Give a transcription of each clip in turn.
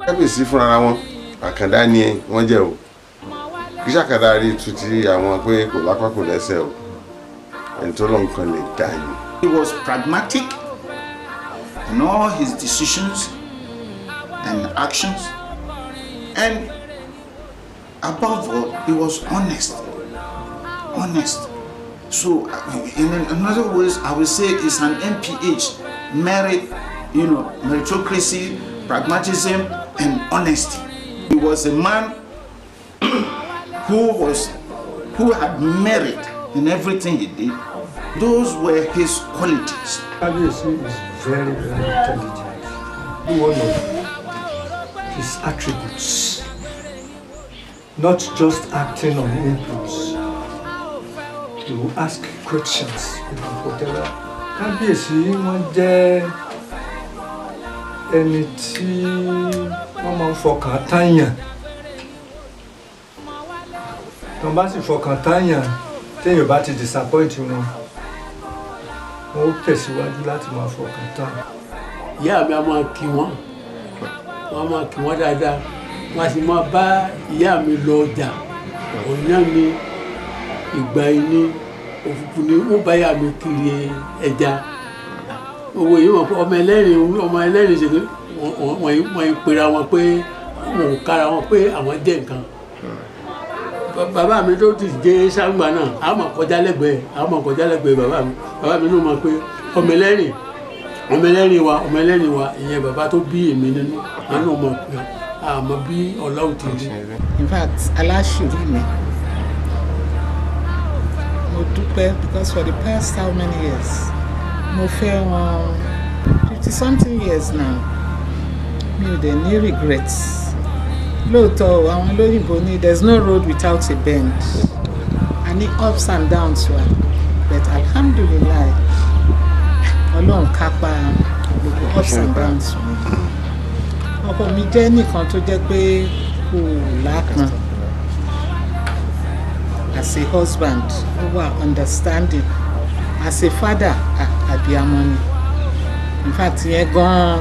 kábíyèsí fúnra wọn àkàndá ni wọ́n jẹ́ o kí sàkàndá rí tuntun àwọn pé kò lápá kò lẹ́sẹ̀ o ẹni tó lọ nǹkan lè dá yìí. He was pragmatic in all his decisions and actions, and above all, he was honest. So, in other words, I would say it's an MPH: merit, meritocracy, pragmatism, and honesty. He was a man who had merit in everything he did. Those were his qualities. Obviously, is very, very intelligent. One of his attributes, not just acting on impulse. He will ask questions about whatever. Kábíyèsí wọ́n jẹ́ ẹni tí wọ́n máa ń fọkàn tányàn. Tó bá sì fọkàn tányàn, téèyàn bá ti disappoint wọn, wọ́n ó tẹ̀síwájú láti máa fọkàn tán. Ìyá mi a máa kí wọ́n máa kí wọ́n dáadáa, wọ́n á sì máa bá ìyá mi lọ ọjà. Ọ̀nà mi ìgbà ìní òfùfù ni wọ́n bá ìyá mi kiri ẹja. Owó yìí wọ́n ọmọ ẹlẹ́rìn ṣe wọ́n ń pera wọn pé wọ́n ò kára wọn pé àwọn jẹ́ nǹkan. Bàbá mi tó ti jẹ́ sáńgbà náà a máa kọjá lẹ́gbẹ̀ẹ́ bàbá mi ló máa pé ọmọ ẹlẹ́rìn wa ìyẹn bàbá tó bí èmi nínú àánú ọmọ pé àmọ́ bí ọ̀la ò ti rí. In fact, aláṣìírí mi mo dúpẹ́ because for the past how many years mo fẹ́ wọn 50-something years now mi ò dẹ̀ ní regrets. Lóòótọ́ àwọn olóyìnbó ní there's no road without a bend. A ní ups and downs wa but alhamdulillah Ọlọ́run kápá gbogbo ups and downs mi. Ọkọ mi jẹ́ nìkan tó jẹ́ pé kò lápọn. As a husband, ó wà understanding. As a father, àbíamọ ni. In fact, yẹn gan-an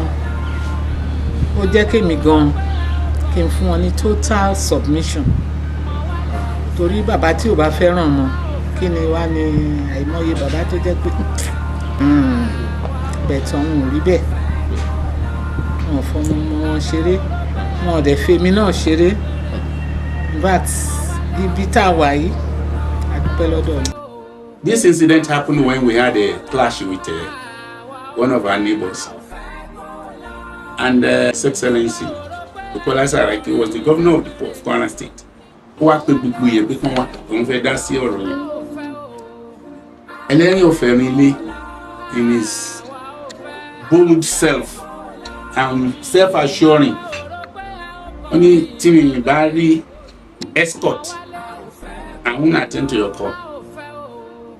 ó jẹ́ kémi gan-an kí n fún wọn ní total submission. Torí bàbá tí ò bá fẹ́ràn mọ́ kí ni wá ní àìmọye bàbá tó jẹ́ pé bẹ̀tọ̀ wọn ò rí bẹ́ẹ̀. Wọn ò fọmọ wọn ṣeré, wọn ò dẹ̀ fèmí náà ṣeré. In fact, ibi tá a wà yìí àdúpẹ́ lọ́dọ̀ mi. This incident happened when we had a clash with one of our neighbors. And His Excellency, Bukola Saraki, was the governor of Kwara State. Ó wá pé gbogbo yẹn pé kán wá òun fẹ́ dá sí ọ̀rọ̀ yẹn. Ẹlẹ́rìn ọ̀fẹ́ mi lé in his bold self and self-assuring. Ó ní tí mi bá rí escort, I won't attend to your call.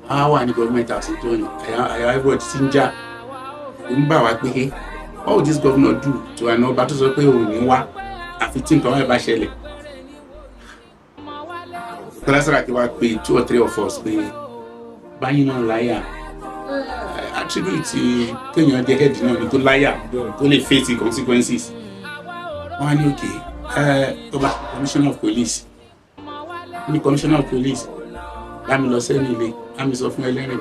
I want the government house to do it. I have what Sinja. What would this governor do to an old battle of Peoniwa? I think on a bashele. That's like what pay 2 or 3 of us pay buying on liar. Attribute to Kenya, the head, to liar, only face the consequences. One okay. Commissioner of Police. The Commissioner of Police. I'm not saying anything. I'm just offering a little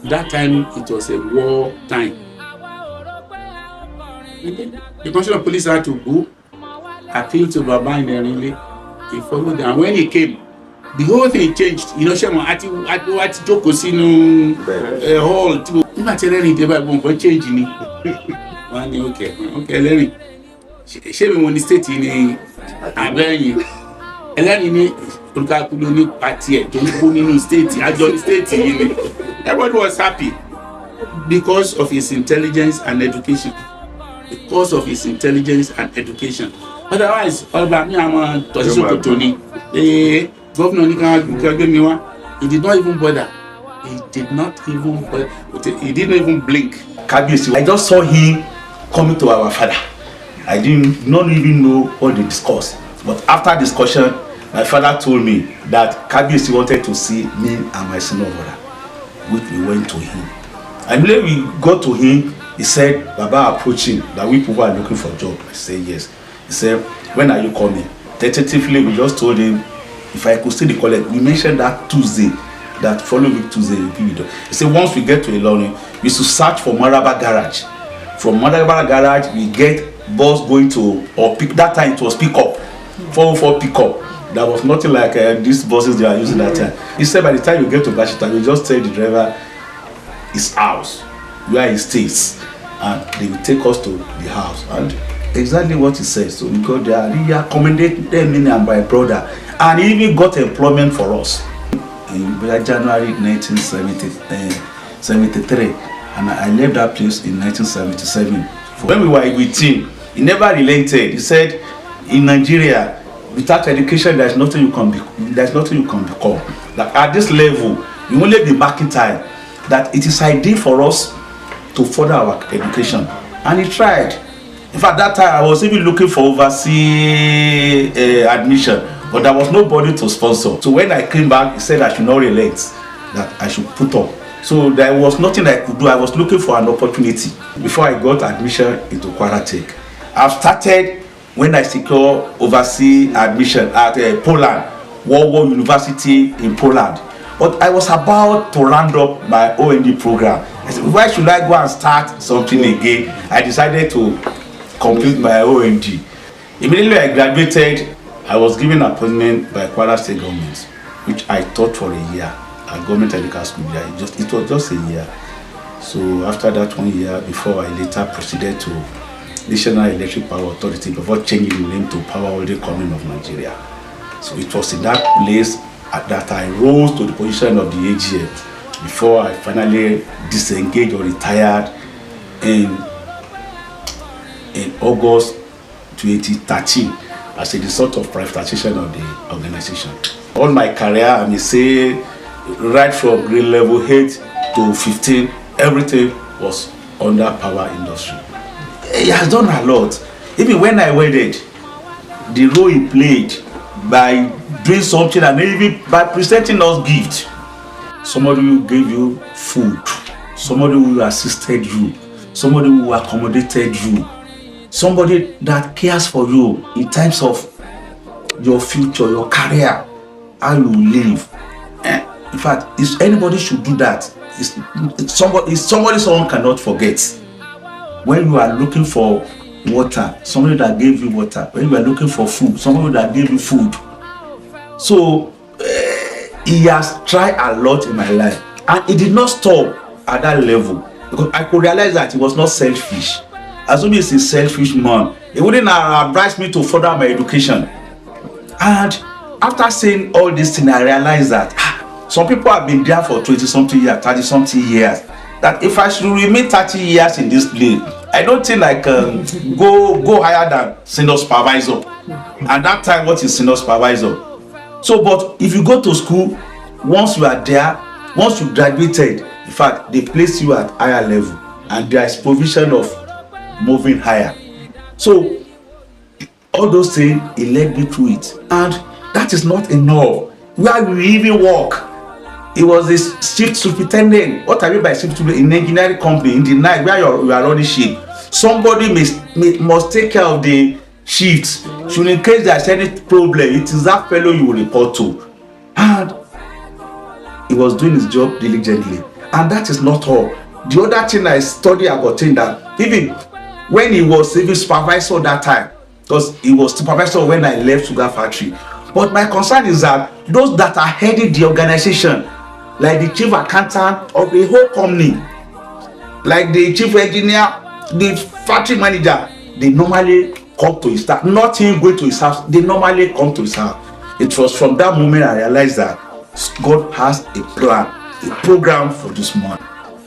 That time it was a war time. The Commissioner of Police had to go appeal to Baba in Erin-Ile. He followed them. And when he came, the whole thing changed. You know, Shema at Joko Sinu hall. Change okay, Larry. Shema when the state in Ibrahim. Erin-Ile Olusookun party to go state, state. Everybody was happy because of his intelligence and education. Because of his intelligence and education. Otherwise, all about me, I'm a Olusookun. Governor, he did not even bother. He didn't even blink. I just saw him coming to our father. I did not even know what they discussed. But after discussion, my father told me that Kabiyesi wanted to see me and my senior brother, which we went to him. And when we got to him, he said, Baba approaching that we people are looking for a job. I said, yes. He said, when are you coming? Tentatively, we just told him, if I could see the college, we mentioned that Tuesday, that following week Tuesday, he said, once we get to Ilorin, we should search for Maraba Garage. From Maraba Garage, we get bus going to, or pick, that time it was pick up, 404 pick up. There was nothing like these buses they are using that time. He said, by the time you get to Bashita, you just tell the driver his house, where he stays, and they will take us to the house. And exactly what he said. So we got there, he accommodated me and my brother, and he even got employment for us in January 1973, and I left that place in 1977. When we were with him, he never relented. He said, in Nigeria, without education, there's nothing you can become. Like at this level, you only be marking time. That it is ideal for us to further our education, and he tried. In fact, that time I was even looking for overseas admission, but there was nobody to sponsor. So when I came back, he said I should not relent, that I should put up. So there was nothing I could do. I was looking for an opportunity before I got admission into Kwara Tech. I've started when I secured overseas admission at Poland, War University in Poland. But I was about to round up my OND program. I said, why should I go and start something again? I decided to complete my OND. Immediately I graduated, I was given an appointment by Kwara State government, which I taught for a year at government medical school. It was just a year. So after that 1 year, before I later proceeded to National Electric Power Authority before changing the name to Power Holding Company of Nigeria. So it was in that place that I rose to the position of the AGM before I finally disengaged or retired in August 2013 as a result of privatization of the organization. All my career, I may say, right from grade level 8 to 15, everything was under power industry. He has done a lot. Even when I wedded, the role he played by doing something and even by presenting us gifts. Somebody who gave you food, somebody who assisted you, somebody who accommodated you, somebody that cares for you in terms of your future, your career, how you live. In fact, if anybody should do that, it's somebody someone cannot forget. When you are looking for water, somebody that gave you water. When you are looking for food, somebody that gave you food. So he has tried a lot in my life, and it did not stop at that level, because I could realize that he was not selfish. As soon as he's a selfish man, he wouldn't have advised me to further my education. And after saying all this thing, I realized that some people have been there for 20-something years, 30-something years. That if I should remain 30 years in this place, I don't think I can go higher than senior supervisor. And that time, what is senior supervisor? So, but if you go to school, once you are there, once you graduated, in fact, they place you at higher level, and there is provision of moving higher. So, all those things, he led me through it, and that is not enough. Where we even work, he was a shift superintendent. What I mean by shift superintendent? In engineering company, in the night where you are running shift, somebody must take care of the shifts. So in case there is any problem, it is that fellow you will report to. And he was doing his job diligently. And that is not all. The other thing I studied about him, that even when he was civil supervisor that time, because he was supervisor when I left Sugar Factory. But my concern is that those that are heading the organization, like the chief accountant of the whole company, like the chief engineer, the factory manager, they normally come to his house. Not him going to his house, they normally come to his house. It was from that moment I realized that God has a plan, a program for this man.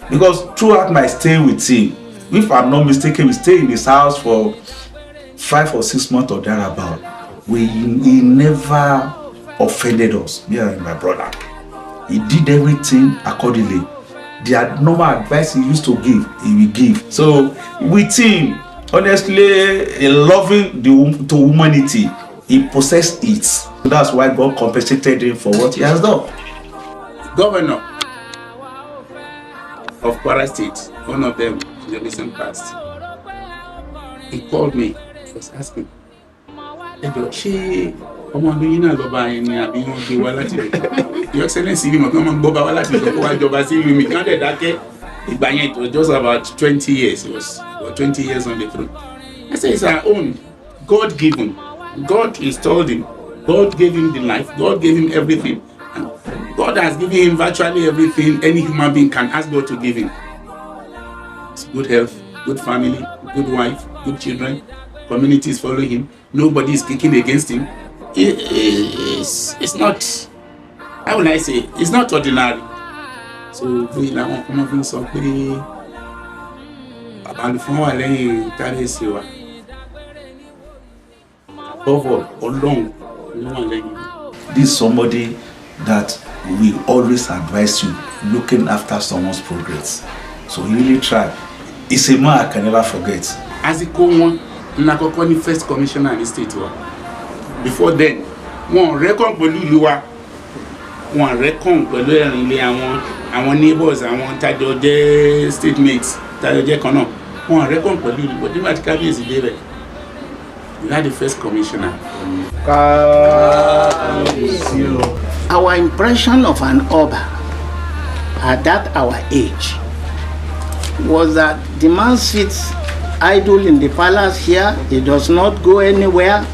Because throughout my stay with him, if I'm not mistaken, we stayed in his house for 5 or 6 months or thereabout. He never offended us, me and my brother. He did everything accordingly. The normal advice he used to give, he will give. So with him, honestly, in loving to humanity, he possessed it. That's why God compensated him for what he has done. Governor of Kwara State, one of them in the recent past, he called me. He was asking, she ọmọbìnrin náà lọ́ba yẹn ni àbí wọ́n gbé wá láti rẹ̀. Your Excellency ni mo kàn máa ń gbọ́ bá wá láti rẹ̀ kó wá jọba sí ìlú mi kí wọ́n dẹ̀ dákẹ́. Ìgbà yẹn it was just about 20 years. It was about 20 years on the throne. I said it's our own, God given. God installed him. God gave him the life. God gave him everything. And God has given him virtually everything any human being can ask God to give him. It's good health, good family, good wife, good children. Communities follow him. Nobody is kicking against him. It's not, how will I say, it's not ordinary. So we làwọn ọmọ fi ń sọ pé àbálùfọ́n wà lẹ́yìn kábíyèsí wa. Above all, Ọlọ́run ló wà lẹ́yìn. This is somebody that we always advise you looking after someone's progress. So he really tried. It's a man I can never forget. Àsìkò wọn na kọ́kọ́ ní first commissioner ní state wa. Before then, wọ́n reckon pẹ̀lú ìlú wa. Wọ́n reckon pẹ̀lú Erin-Ile àwọn neighbors, àwọn tájọ jẹ́ state mates, tájọ jẹ́ kan náà. Wọ́n reckon pẹ̀lú ìlú. But nígbà tí kábíyèsí dé bẹ̀, we had the first commissioner. Our impression of an Oba at that our age was that the man sits idle in the palace here, he does not go anywhere.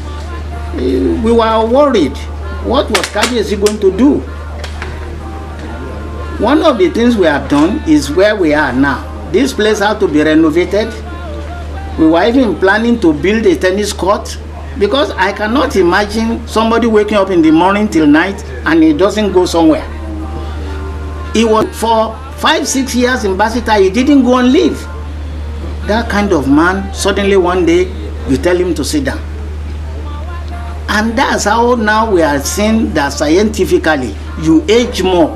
We were worried. What was Kabiyesi going to do? One of the things we have done is where we are now. This place had to be renovated. We were even planning to build a tennis court because I cannot imagine somebody waking up in the morning till night and he doesn't go somewhere. He was for 5-6 years in Basita, he didn't go on leave. That kind of man, suddenly one day, you tell him to sit down. And that's how now we are seeing that scientifically, you age more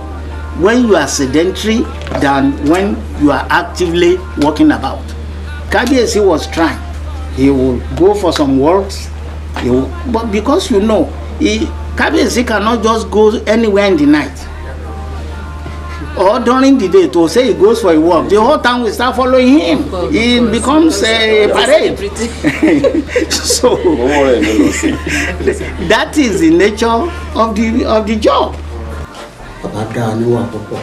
when you are sedentary than when you are actively walking about. Kabiyesi was trying. He will go for some walks, but because you know, Kabiyesi cannot just go anywhere in the night or during the day to say he goes for a walk. The whole town will start following him. He becomes a parade. So that is the nature of the job. Bàbá dáa níwà púpọ̀,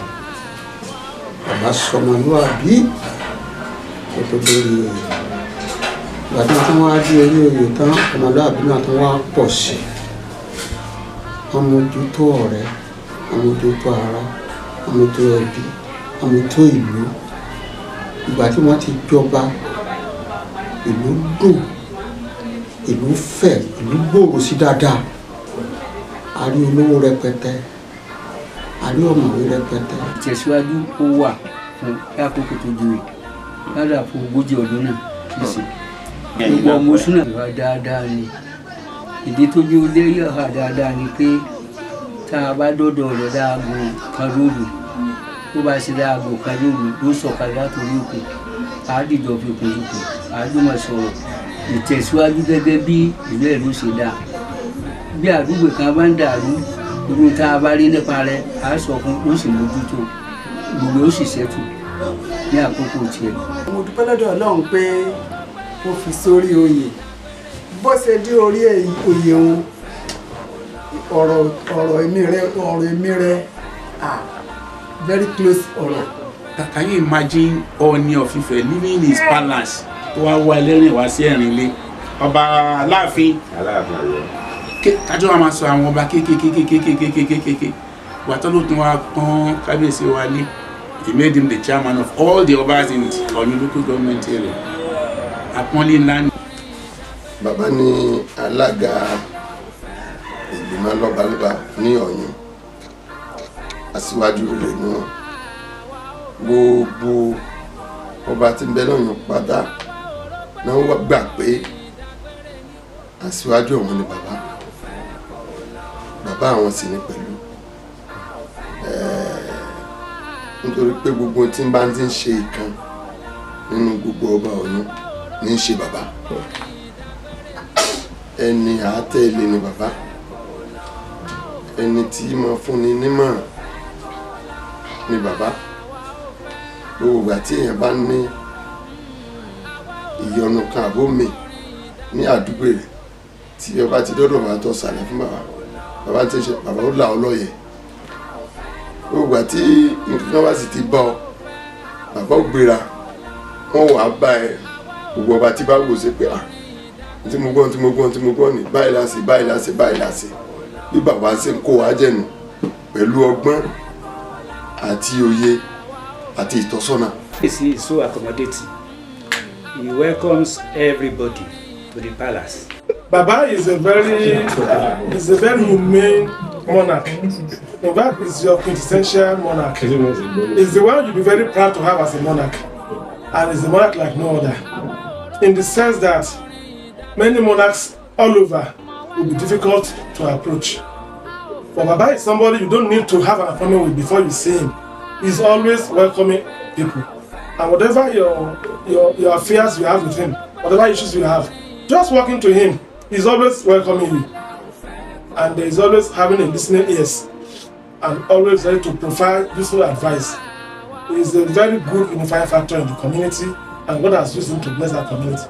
bàbá sọmọlúwàbí kó tó lórí oyè. Ìgbà tí wọ́n wá dé orí oyè tán, ọmọlúwàbí náà tó wá pọ̀ sí. Àmójútó ọ̀rẹ́, àmójútó ara, àmójútó ẹbí, àmójútó ìlú. Ìgbà tí wọ́n ti jọba, ìlú dùn, ìlú fẹ̀, ìlú gbòòrò sí dáadáa. A rí olówó rẹpẹtẹ. Àrí ọ̀mọ̀wé rẹpẹtẹ. Ìtẹ̀síwájú ó wà fún àkókò tó ju rádà fún 40 ọdún náà nísìn. Gbogbo ọmọ oṣù náà wà dáadáa ni. Ìdí tó jẹ́ olé yọ̀hà dáadáa ni pé tá a bá dọ́dọ̀ rẹ̀ dáàgò kan lóru, tó bá ṣe dáàgò kan lóru ló sọ̀kalẹ̀ látòrí òkè. Àádìjọ fi kòjúkò, àádùmọ̀ sọ̀rọ̀. Ìtẹ̀síwájú gẹ́gẹ́ bí ìlú ẹ̀ ló ṣe dáa. Bí àdúgbò kan bá ń dàrú, irú tá a bá rí nípa rẹ̀ á sọ fún ó sì mójútó gbogbo ó sì ṣètò ní àkókò tiẹ̀. Mo dúpẹ́ lọ́dọ̀ Ọlọ́run pé ó fi sórí oyè bó ṣe dé orí oyè òun ọ̀rọ̀ èmi rẹ̀ very close ọ̀rọ̀. Can you imagine Ọọ̀ni of Ife living in his palace tó wá wá ẹlẹ́rìn wá sí Erin-Ile ọba Aláàfin kájọ́ wa máa sọ àwọn ọba kéékèèké wà tọ́lọ́ tún wá pọ́n Kábíyèsí wa lé. He made him the chairman of all the obas in Ọ̀yún local government area. Àpọ́nlé ńlá ni. Bàbá ní alága ìgbìmọ̀ lọ́balọ́ba ní Ọ̀yún. Aṣíwájú rẹ̀ ní wọn. Gbogbo ọba tí ń bẹ lọ́yún pátá náà wọ́n gbà pé aṣíwájú ọ̀hún ni bàbá. Bàbá àwọn sì ní pẹ̀lú. Nítorí pé gbogbo tí ń bá ti ń ṣe ìkan nínú gbogbo ọba Ọ̀yún ní ṣe bàbá ẹni àátẹ̀lé ni bàbá ẹni tí máa fúnni nímọ̀ràn ni bàbá gbogbo ìgbà tí èèyàn bá ní ìyọnu kan àbó mi ní àdúgbò rẹ̀ tí ọba ti dọ́dọ̀ bá tọ́ sàlẹ̀ fún bàbá tí ń ṣe bàbá ó là ọ lọ́yẹ̀ gbogbo ìgbà tí nǹkan bá sì ti bá ọ bàbá ó gbéra wọ́n wàá bá ẹ gbogbo ọba tí bá wò ṣe pé tí mo gbọ́ ní báyìí láṣẹ bí bàbá ṣe ń kó wa jẹ̀nu pẹ̀lú ọgbọ́n àti òye àti ìtọ́sọ́nà. He is so accommodating. He welcomes everybody to the palace. Baba is a very humane monarch. In fact, he's your quintessential monarch. He's the one you'll be very proud to have as a monarch. And he's a monarch like no other. In the sense that many monarchs all over will be difficult to approach. But Baba is somebody you don't need to have an appointment with before you see him. He's always welcoming people. And whatever your affairs you have with him, whatever issues you have, just walk into him. He's always welcoming you. And he's always having a listening ears and always ready to provide useful advice. He's a very good unifying factor in the community, and God has used him to bless our community.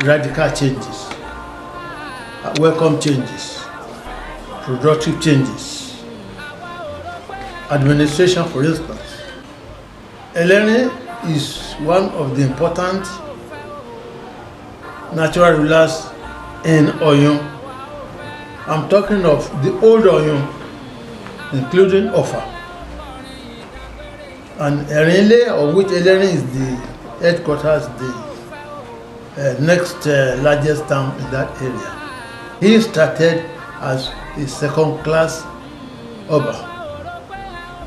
Radical changes, welcome changes, productive changes, administration, for instance. Erin is one of the important natural rulers in Oyo. I'm talking of the old Oyo, including Ofa. And Erin-Ile, of which Erin is the headquarters, the next largest town in that area. He started as a second-class Oba,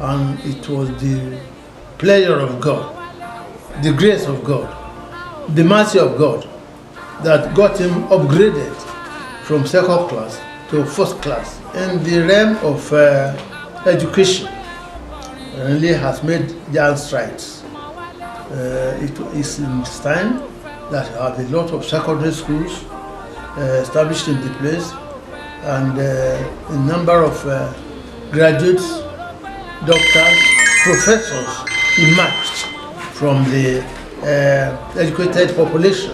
and it was the pleasure of God, the grace of God, the mercy of God that got him upgraded from second class to first class. In the realm of education, Erin-Ile has made giant strides. It is in this time that have a lot of secondary schools established in the place, and a number of graduates, doctors, professors emerged from the educated population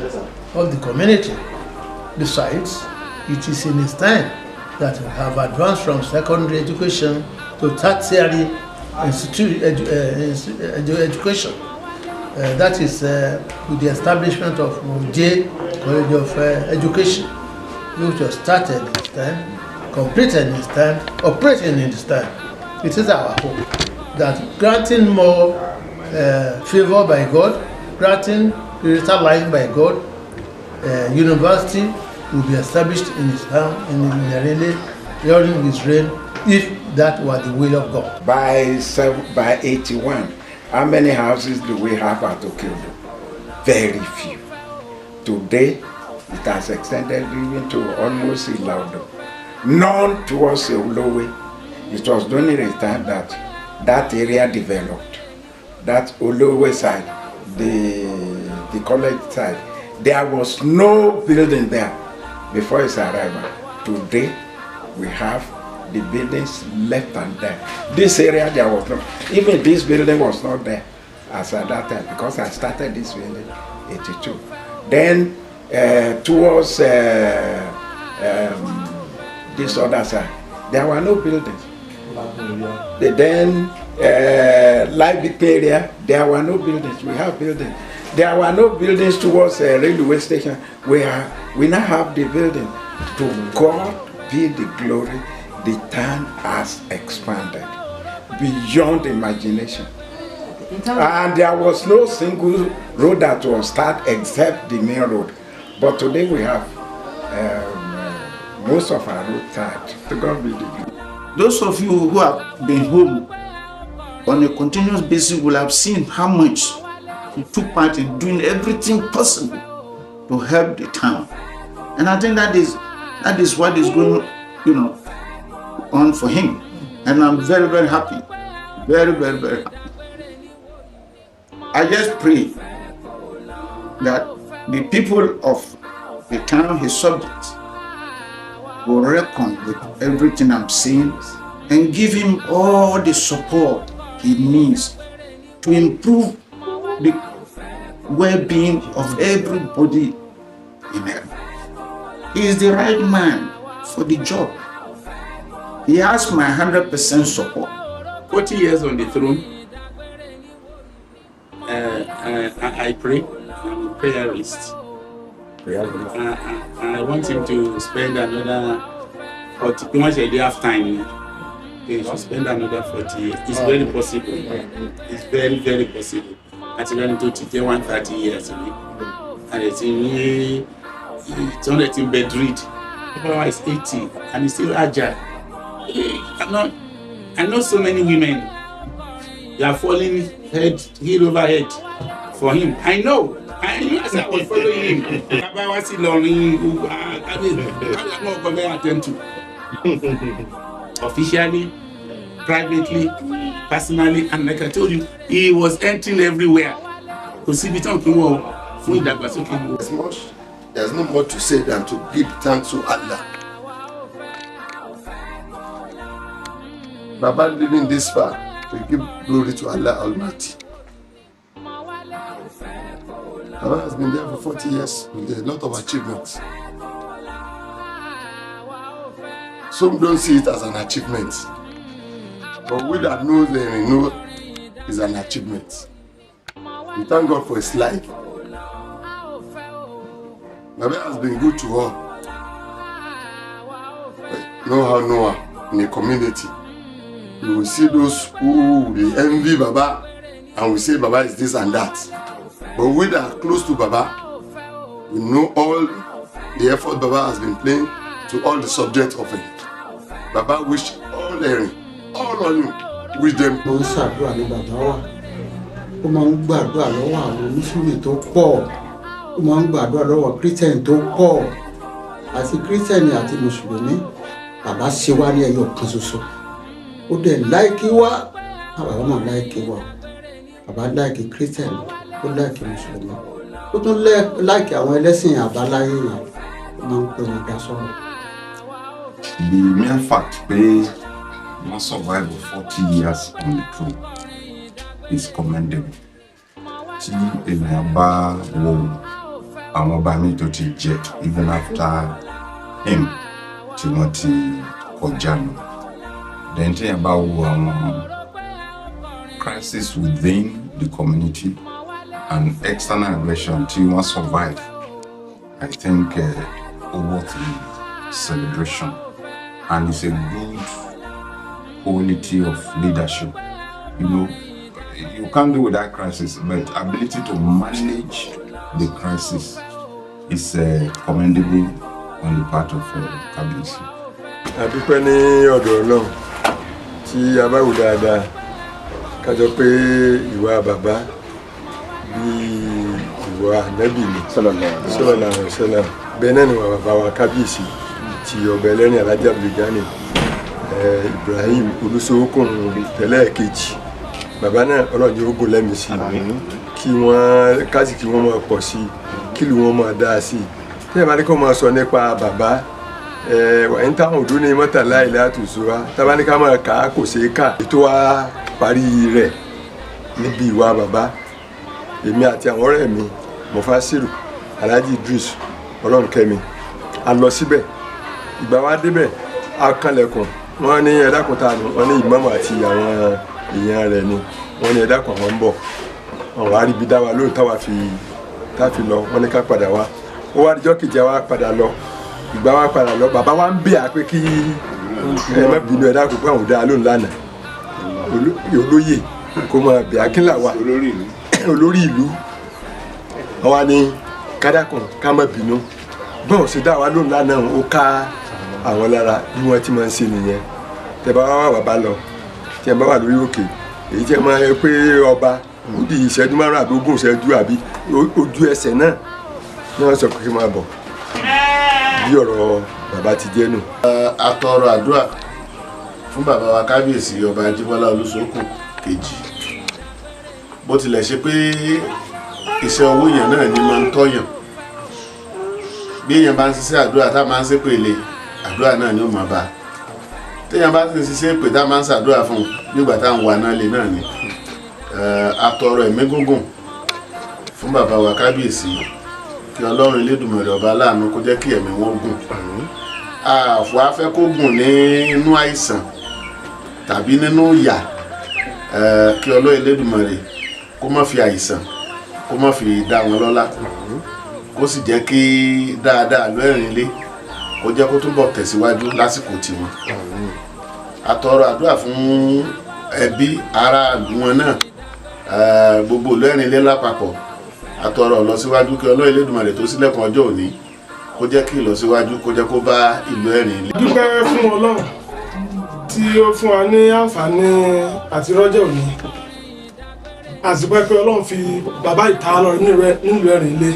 of the community. Besides, it is in its time that we have advanced from secondary education to tertiary education. That is with the establishment of J College of Education, which was started in this time, completed in this time, operating in this time. It is our hope that granting more favor by God, granting greater life by God, university will be established in his town, in Erin-Ile, during his reign, if that were the will of God. By 81, how many houses do we have at Okeodo? Very few. Today, it has extended even to almost Ilaudo. None towards Olowe. It was during the time that area developed. That Olowe side, the college side, there was no building there before his arrival. Today, we have the buildings left and there. This area, there was no, even this building was not there as at that time, because I started this building in 82. Then towards this other side, there were no buildings. Then Live area, there were no buildings. We have buildings. There were no buildings towards a railway station. We now have the building. To God be the glory. The town has expanded beyond imagination. And there was no single road that was started except the main road. But today we have most of our roads started. To God be the glory. Those of you who have been home on a continuous basis will have seen how much he took part in doing everything possible to help the town. And I think that is what is going, on for him. And I'm very, very happy. Very, very, very happy. I just pray that the people of the town his subjects will reckon with everything I'm saying and give him all the support he needs to improve the well-being of everybody in him. He is the right man for the job. He has my 100% support. 40 years on the throne. I pray. I'm a prayerist. I want him to spend another 40. Too much a half time. He should spend another 40 years. It's very possible. It's very, very possible. Until I'm to 130 years. And it's only in bed read. Papa is 80 and he's still agile. I know so many women. They are falling head over head for him. I know as I was following him. Papa was still learning. I'm not going to attend to. Officially, privately, personally, and like I told you, he was entering everywhere. There's no more to say than to give thanks to Allah. Baba living this far, we give glory to Allah Almighty. Baba has been there for 40 years with a lot of achievements. Some don't see it as an achievement, but we that know them know it's an achievement. We thank God for his life. Baba has been good to all. Know how Noah in a community. You will see those who will envy Baba and will say Baba is this and that. But we that are close to Baba, we know all the effort Baba has been playing to all the subjects of it. Baba wish all Erin, all of you, wish them. Mo ń ṣàdúrà ní bàbá wa. Ó máa ń gbàdúrà lọ́wọ́ àwọn oníṣòwò tó pọ̀. Ó máa ń gbàdúrà lọ́wọ́ Christian tó pọ̀. Àti Christian àti Mùsùlùmí, bàbá ṣe wá ní ẹyọ kan ṣoṣo. Ó dẹ̀ láìkí wá, bàbá máa láìkí wá. Bàbá láìkí Christian, ó láìkí Mùsùlùmí. Ó tún láìkí àwọn ẹlẹ́sìn àbáláyé yẹn. Ó máa ń pè wọ́n dá sọ́rọ̀. The mere fact pé wọ́n survive 40 years on the throne is commendable. Tí ènìyàn bá wo àwọn ọba mi tó ti jẹ even after him tí wọ́n ti kọjá lọ. Then tí ènìyàn bá wo àwọn crisis within the community and external aggression tí wọ́n survive, I think worth the celebration. And it's a good quality of leadership. You know, you can't do without crisis, but ability to manage the crisis is commendable on the part of Kabiyesi. A dúpẹ́ ní ọ̀dọ̀ Ọlọ́run tí a bá wò dáadáa ká jọ pé ìwà bàbá bí ìwà Ànábì ni sallallahu alaihi wasallam. Bẹ́ẹ̀ náà ni ìwà bàbá wa Kabiyesi ti ọba ẹlẹ́rìn Alhaji AbdulGaniy Ibrahim Olusookun tẹ́lẹ̀ kejì. Bàbá náà Ọlọ́run jẹ́ ogun lẹ́mìí sí kí wọ́n kásì kí wọ́n máa pọ̀ sí kí lù wọ́n máa dáa sí. Tí ẹ bá ní kó máa sọ nípa bàbá ẹ̀yìn táwọn òdó ní mọ́tàlá ilẹ̀ àtúnṣúra tábà ní ká máa kà á kò ṣeé kà. Ètò wa parí rẹ̀ níbi ìwà bàbá. Èmi àti àwọn ọ̀rẹ́ mi Mufasiru Alhaji Idris Ọlọ́run kẹ́mi a lọ síbẹ̀. Ìgbà wa débẹ̀ a kanlẹ̀kùn wọ́n ní ẹ̀dákun ta ni wọ́n ní ìmáàmù àti àwọn èèyàn rẹ̀ ni wọ́n ní ẹ̀dákun àwọn ń bọ̀. Àwọn àríbi dá wa lóòótọ́ wa fi lọ wọ́n ní ká padà wá. Ó wá dijọ́ kejì wa padà lọ. Ìgbà wa padà lọ bàbá wa ń bẹ̀ à pé kí ẹ má bínú ẹ̀dákun pé àwọn ò dá lóhùn lánàá. Olóyè kó máa bẹ̀ akínlá wa olórí ìlú. Wọ́n wá ní kádàkùn ká má bínú. Bọ́n ṣe dá wa lóhùn lánàá ó ká àwọn lára bí wọ́n ti máa ń ṣe nìyẹn. Tẹ́ bá wá bàbá lọ tí ẹ bá wà lórí òkè èyí tí ẹ máa ń pé ọba ó di ìṣẹ́jú márùn-ún àbí ogún ìṣẹ́jú àbí ojú ẹsẹ̀ náà ní wọ́n sọ pé kí n máa bọ̀ bí ọ̀rọ̀ bàbá ti jẹ́ nù. A tọrọ àdúrà fún bàbá wa kábíyèsí ọba Ajíbọ́lá Olusookun kejì. Bó tilẹ̀ ṣe pé iṣẹ́ owó yẹn náà ni máa ń tọ́yàn. Bí èèyàn bá ń ṣiṣẹ́ àdúrà tá máa ń ṣe pèlè àdúrà náà ni ó máa bá. Téèyàn bá ti ń ṣiṣẹ́ pè tá máa ń ṣàdúrà fún nígbà tá à ń wà náà lé náà ni. Atọrọ ẹ̀mí gúngùn fún bàbá wa kábíyèsí kí Ọlọ́run Elédùmarè ọba aláàánú kó jẹ́ kí ẹ̀mí wọn gùn. Àfọ afẹ́ kó gùn nínú àìsàn tàbí nínú ìyà kí Ọlọ́run Elédùmarè kó má fi àìsàn kó má fi dá wọn lọ́lá kó sì jẹ́ kí dáadáa lọ Erin-Ile kó jẹ́ kó túbọ̀ tẹ̀síwájú lásìkò tiwọn. Atọrọ àdúrà fún ẹbí ará wọn náà gbogbo ìlú Erin-Ile lápapọ̀. Atọrọ ìlọsíwájú kí Ọlọ́run Elédùmarè tó ṣílẹ̀kùn ọjọ́ òní kó jẹ́ kí ìlọsíwájú kó jẹ́ kó bá ìlú Erin-Ile. Dúpẹ́ fún Ọlọ́run tí ó fún wa ní àǹfààní àti rọ́jọ́ òní. Àsìpẹ́ pé Ọlọ́run fi bàbá ìta lọ nílùú Erin-Ile.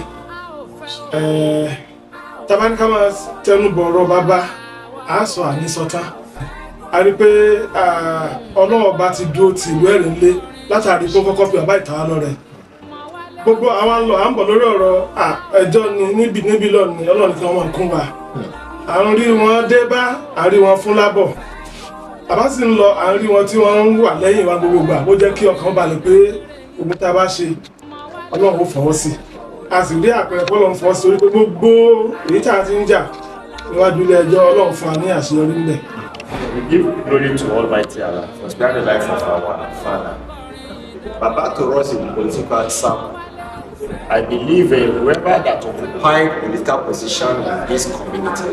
Tabaníká máa tẹnu bọ̀rọ̀ bàbá àásọ àníṣọtá. A rí pé Ọlọ́run ọba ti dúró ti ìlú Erin-Ile látàrí pé ó kọ́kọ́ fi bàbá ìta lọ rẹ̀. Gbogbo àwọn lọ à ń bọ̀ lórí ọ̀rọ̀ ẹjọ́ ni níbi lọ ni Ọlọ́run kan wọn kún wa. À ń rí wọn dé bá à ń rí wọn fún lábọ̀. Àbá sì ń lọ à ń rí wọn tí wọ́n ń wà lẹ́yìn wa gbogbo gbà ó jẹ́ kí ọkàn balẹ̀ pé ogun tá a bá ṣe Ọlọ́run ó fọwọ́ sí. A sì rí àpẹẹrẹ pé Ọlọ́run fọwọ́ sí orí pé gbogbo èyí tá a ti ń jà níwájú ilé ẹjọ́ Ọlọ́run fún wa ní àṣeyọrí ńbẹ̀. We give glory to Almighty Allah for sparing the life of our father. Baba to us in political sermon. I believe whoever that occupied political position in this community,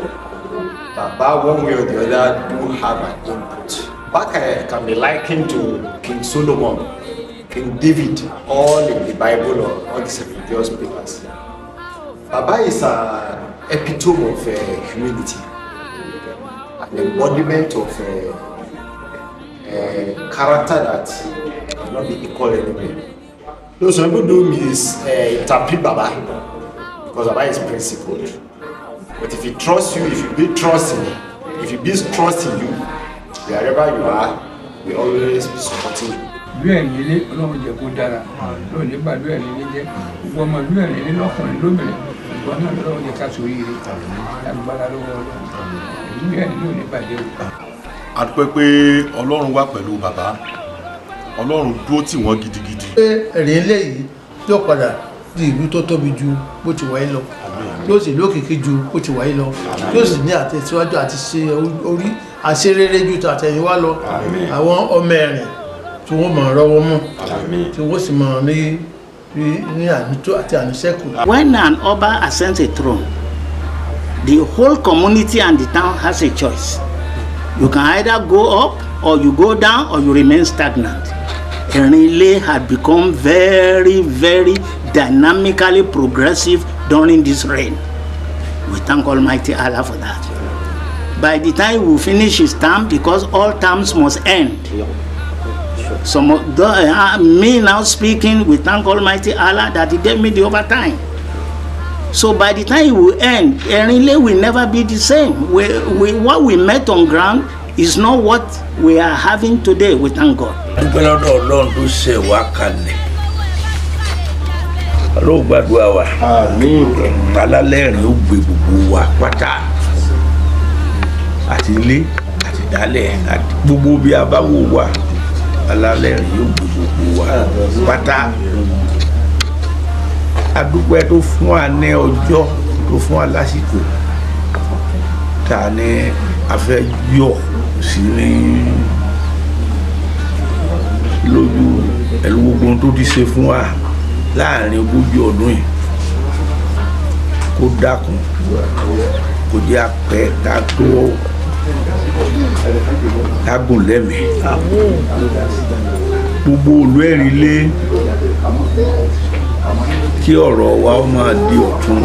Baba, one way or the other, do have an input. Baba can be likened to King Solomon, King David, all in the Bible or all these religious papers. Baba is an epitome of humility, an embodiment of character that cannot be equal anywhere. No, some people do misinterpret Baba because Baba is principled. But if he trusts you, if you build trust in him, if he builds trust in you, wherever you are, we always be supporting you. Ìlú Erin-Ile Ọlọ́run jẹ́ kó dára lóò ní gbàdúrà Erin-Ile jẹ́ gbogbo ọmọ ìlú Erin-Ile lọ́kùnrin lóbìnrin gbogbo náà lọ́wọ́ jẹ́ ká sórí ire lágbára lọ́wọ́ Ọlọ́run ìlú Erin-Ile ò ní bàjẹ́ o. A dúpẹ́ pé Ọlọ́run wà pẹ̀lú bàbá Ọlọ́run dúró tì wọ́n gidigidi. Pé Erin-Ile yìí yóò padà di ìlú tó tóbi ju bó ti wáyé lọ yóò sì lókìkí ju bó ti wáyé lọ yóò sì ní àtẹ̀síwájú àti ṣe orí àṣeréré ju tàtẹ̀yìnwá lọ àwọn ọmọ Ẹ̀rìn tí wọ́n máa rọ́wọ́ mú tí wọ́n sì máa ní ànító àti àníṣẹ́kù. When an Oba ascends a throne, the whole community and the town has a choice. You can either go up or you go down or you remain stagnant. Erin-Ile had become very, very dynamically progressive during this reign. We thank Almighty Allah for that. By the time we finish his term, because all terms must end, me now speaking, we thank Almighty Allah that he gave me the overtime. So by the time it will end, Erin-Ile will never be the same. What we met on ground is not what we are having today. We thank God. Dúpẹ́ lọ́dọ̀ Ọlọ́run tó ṣe wá kalẹ̀. Ọlọ́run gbàdúrà wa. Àmín. Alálẹ̀ Ẹ̀rìn ó gbé gbogbo wa pátá. Àti ilé àti ìdálẹ̀ àti gbogbo bí a bá wò wá. Alálẹ̀ Ẹ̀rìn ó gbé gbogbo wa pátá. A dúpẹ́ tó fún wa ní ọjọ́ tó fún wa lásìkò. Ta ni a fẹ́ yọ̀ sí ní lójú ẹ̀lú gbogbo tó ti ṣe fún wa láàrin ogójì ọdún yìí kó dákun kó jẹ́ apẹ́ ká tó kágùn lẹ́mìí gbogbo ìlú Erin-Ile kí ọ̀rọ̀ wa ó máa di ọ̀tun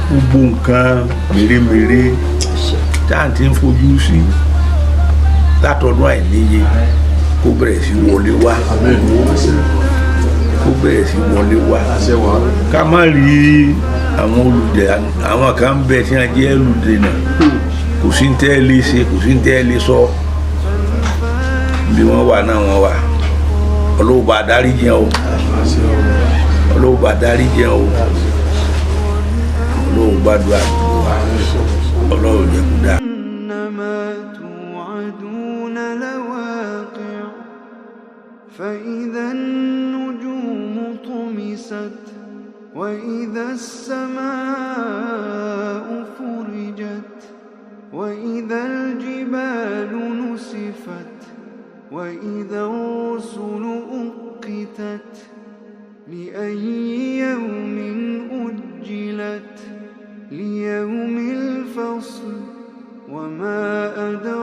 gbogbo nǹkan mèremère tá à ń ti ń fojú sí látọdún àìníye kó bẹ̀rẹ̀ sí wọlé wá kó bẹ̀rẹ̀ sí wọlé wá ká má rí àwọn olùdẹ àwọn kan bẹ tí wọ́n jẹ́ olùdènà kò sí ní tẹ́ ẹ lè ṣe kò sí ní tẹ́ ẹ lè sọ bí wọ́n wà náà wọ́n wà Ọlọ́run bá dárí jẹ́ o Ọlọ́run bá dárí jẹ́ o Ọlọ́run gbàdúrà Ọlọ́run jẹ́ kó dáa. فإذا النجوم طمست وإذا السماء فرجت وإذا الجبال نسفت وإذا الرسل أقتت لأي يوم أجلت ليوم الفصل وما أدراك